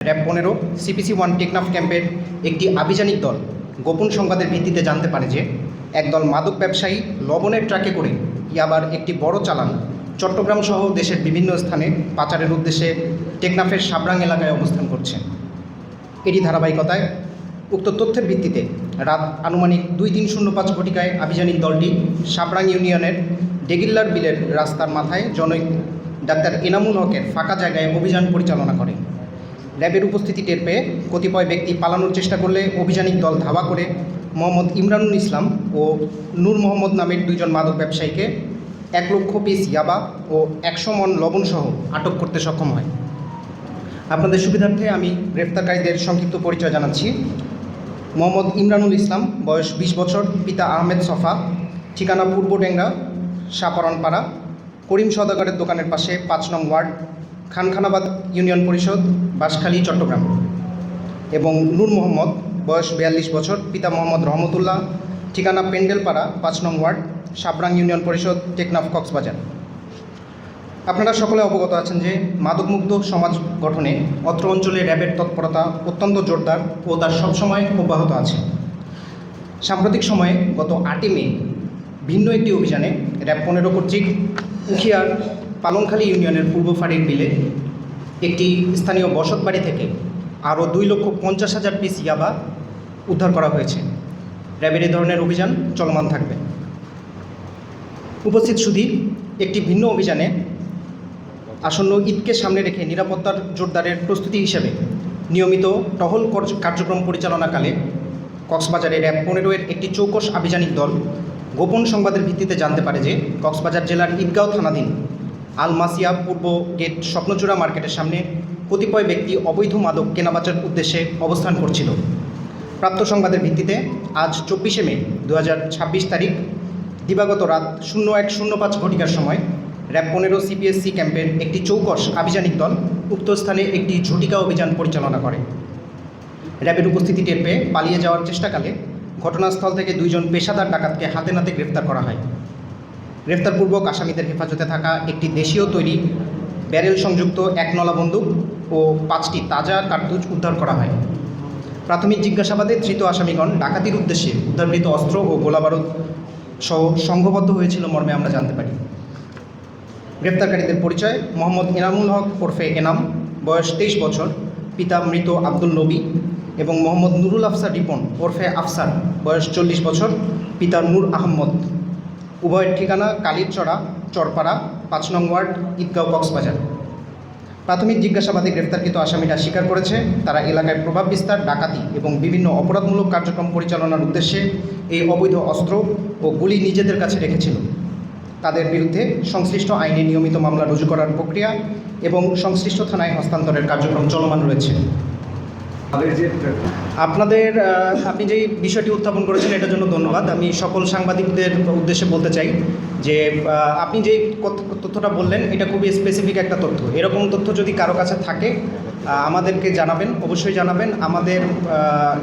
RAB 15 CPC-1 Teknaf ক্যাম্পের একটি আভিযানিক দল গোপন সংবাদের ভিত্তিতে জানতে পারে যে একদল মাদক ব্যবসায়ী লবণের ট্রাকে করে ইয়াবার একটি বড় চালান চট্টগ্রাম সহ দেশের বিভিন্ন স্থানে পাচারের উদ্দেশ্যে টেকনাফের সাবরাং এলাকায় অবস্থান করছে। এরই ধারাবাহিকতায় উক্ত তথ্যের ভিত্তিতে রাত আনুমানিক 2:05 ঘটিকায় আভিযানিক দলটি সাবরাং ইউনিয়নের ডেগিল্লার বিলের রাস্তার মাথায় জনৈক ডাক্তার এনামুল হকের ফাঁকা জায়গায় অভিযান পরিচালনা করে। র্যাবের উপস্থিতি টের পেয়ে কতিপয় ব্যক্তি পালানোর চেষ্টা করলে অভিযানিক দল ধাওয়া করে মোহাম্মদ ইমরানুল ইসলাম ও নূর মোহাম্মদ নামের দুইজন মাদক ব্যবসায়ীকে 1 লক্ষ পিস ইয়াবা ও 100 মণ লবণসহ আটক করতে সক্ষম হয়। আপনাদের সুবিধার্থে আমি গ্রেপ্তারকারীদের সংক্ষিপ্ত পরিচয় জানাচ্ছি। মোহাম্মদ ইমরানুল ইসলাম, বয়স 20 বছর, পিতা আহমেদ সফা, ঠিকানা পূর্বডেঙ্গা সাপারনপাড়া, করিম সওদাগরের দোকানের পাশে 5 নং ওয়ার্ড, খানখানাবাদ ইউনিয়ন পরিষদ, বাঁশখালী, চট্টগ্রাম। এবং নূর মোহাম্মদ, বয়স 42 বছর, পিতা মোহাম্মদ রহমতুল্লাহ, ঠিকানা পেন্ডেলপাড়া 5 নং ওয়ার্ড, সাবরাং ইউনিয়ন পরিষদ, টেকনাফ, কক্সবাজার। আপনারা সকলে অবগত আছেন যে মাদকমুক্ত সমাজ গঠনে অত্র অঞ্চলে র্যাবের তৎপরতা অত্যন্ত জোরদার ও তার সবসময় অব্যাহত আছে। সাম্প্রতিক সময়ে গত 8 মে ভিন্ন একটি অভিযানে র‍্যাব 15 কর্তৃক উখিয়ার পালংখালী ইউনিয়নের পূর্ব ফাঁড়ির বিলে একটি স্থানীয় বসত বাড়ি থেকে আরও 2,50,000 পিস ইয়াবা উদ্ধার করা হয়েছে। র্যাবের এই ধরনের অভিযান চলমান থাকবে। উপস্থিত শুধু একটি ভিন্ন অভিযানে আসন্ন ঈদকে সামনে রেখে নিরাপত্তার জোরদারের প্রস্তুতি হিসেবে নিয়মিত টহল কার্যক্রম পরিচালনাকালে কক্সবাজারে র‍্যাব 15 এর একটি চৌকস আভিযানিক দল গোপন সংবাদের ভিত্তিতে জানতে পারে যে কক্সবাজার জেলার ঈদগাঁও থানাধীন আলমাসিয়া পূর্ব গেট স্বপ্নচূড়া মার্কেটের সামনে কতিপয় ব্যক্তি অবৈধ মাদক কেনাবেচার উদ্দেশ্যে অবস্থান করছিল। প্রাপ্ত সংবাদের ভিত্তিতে আজ 24 মে 2026 তারিখ দিবাগত রাত 01:05 ঘটিকার সময় র‍্যাব 15 CPSC ক্যাম্পের একটি চৌকস আভিযানিক দল উক্ত স্থানে একটি ঝটিকা অভিযান পরিচালনা করে। র্যাবের উপস্থিতি টের পেয়ে পালিয়ে যাওয়ার চেষ্টাকালে ঘটনাস্থল থেকে 2 জন পেশাদার ডাকাতকে হাতে নাতে গ্রেফতার করা হয়। গ্রেফতারপূর্বক আসামিদের হেফাজতে থাকা একটি দেশীয় তৈরি ব্যারেল সংযুক্ত 1 নলা বন্দুক ও 5টি তাজা কার্তুজ উদ্ধার করা হয়। প্রাথমিক জিজ্ঞাসাবাদে ধৃত আসামিগণ ডাকাতির উদ্দেশ্যে উদ্ধারকৃত অস্ত্র ও গোলাবারুদ সহ সংঘবদ্ধ হয়েছিল মর্মে আমরা জানতে পারি। গ্রেপ্তারকারীদের পরিচয়: মোহাম্মদ এনামুল হক ওরফে এনাম, বয়স 23 বছর, পিতা মৃত আব্দুল নবী, এবং মোহাম্মদ নুরুল আফসার রিপন ওরফে আফসার, বয়স 40 বছর, পিতা নূর আহমদ, উভয়ের ঠিকানা কালীরচড়া চরপাড়া 5 নং ওয়ার্ড, ঈদগাঁও, কক্সবাজার। প্রাথমিক জিজ্ঞাসাবাদে গ্রেফতারকৃত আসামিরা স্বীকার করেছে তারা এলাকায় প্রভাব বিস্তার, ডাকাতি এবং বিভিন্ন অপরাধমূলক কার্যক্রম পরিচালনার উদ্দেশ্যে এই অবৈধ অস্ত্র ও গুলি নিজেদের কাছে রেখেছিল। তাদের বিরুদ্ধে সংশ্লিষ্ট আইনে নিয়মিত মামলা রুজু করার প্রক্রিয়া এবং সংশ্লিষ্ট থানায় হস্তান্তরের কার্যক্রম চলমান রয়েছে। আপনি যেই বিষয়টি উত্থাপন করেছেন এটার জন্য ধন্যবাদ। আমি সকল সাংবাদিকদের উদ্দেশ্যে বলতে চাই যে আপনি যেই তথ্যটা বললেন এটা খুবই স্পেসিফিক একটা তথ্য। এরকম তথ্য যদি কারো কাছে থাকে আমাদেরকে জানাবেন, অবশ্যই জানাবেন। আমাদের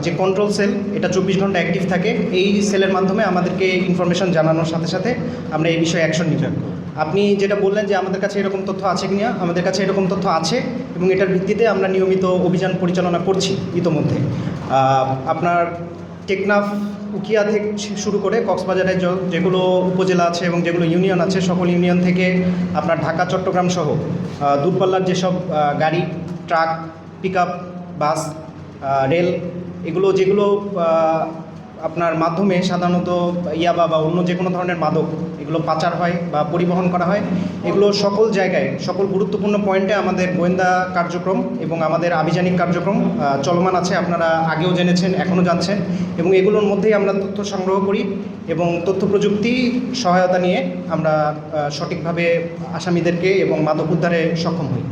যে কন্ট্রোল সেল এটা 24 ঘন্টা অ্যাক্টিভ থাকে। এই সেলের মাধ্যমে আমাদেরকে ইনফরমেশন জানানোর সাথে সাথে আমরা এই বিষয়ে অ্যাকশন নিতে। আপনি যেটা বললেন যে আমাদের কাছে এরকম তথ্য আছে কি না, আমাদের কাছে এরকম তথ্য আছে এবং এটার ভিত্তিতে আমরা নিয়মিত অভিযান পরিচালনা করছি ইতোমধ্যে। আপনার টেকনাফ, উখিয়া থেকে শুরু করে কক্সবাজারের যেগুলো উপজেলা আছে এবং যেগুলো ইউনিয়ন আছে সকল ইউনিয়ন থেকে আপনার ঢাকা, চট্টগ্রাম সহ দূরপাল্লার যেসব গাড়ি, ট্রাক, পিকআপ, বাস, রেল, যেগুলো আপনার মাধ্যমে সাধারণত ইয়াবা বা অন্য যে কোনো ধরনের মাদক এগুলো পাচার হয় বা পরিবহন করা হয়, এগুলো সকল জায়গায় সকল গুরুত্বপূর্ণ পয়েন্টে আমাদের গোয়েন্দা কার্যক্রম এবং আমাদের আভিযানিক কার্যক্রম চলমান আছে। আপনারা আগেও জেনেছেন, এখনও জানছেন, এবং এগুলোর মধ্যেই আমরা তথ্য সংগ্রহ করি এবং তথ্য প্রযুক্তি সহায়তা নিয়ে আমরা সঠিকভাবে আসামিদেরকে এবং মাদক উদ্ধারে সক্ষম হই।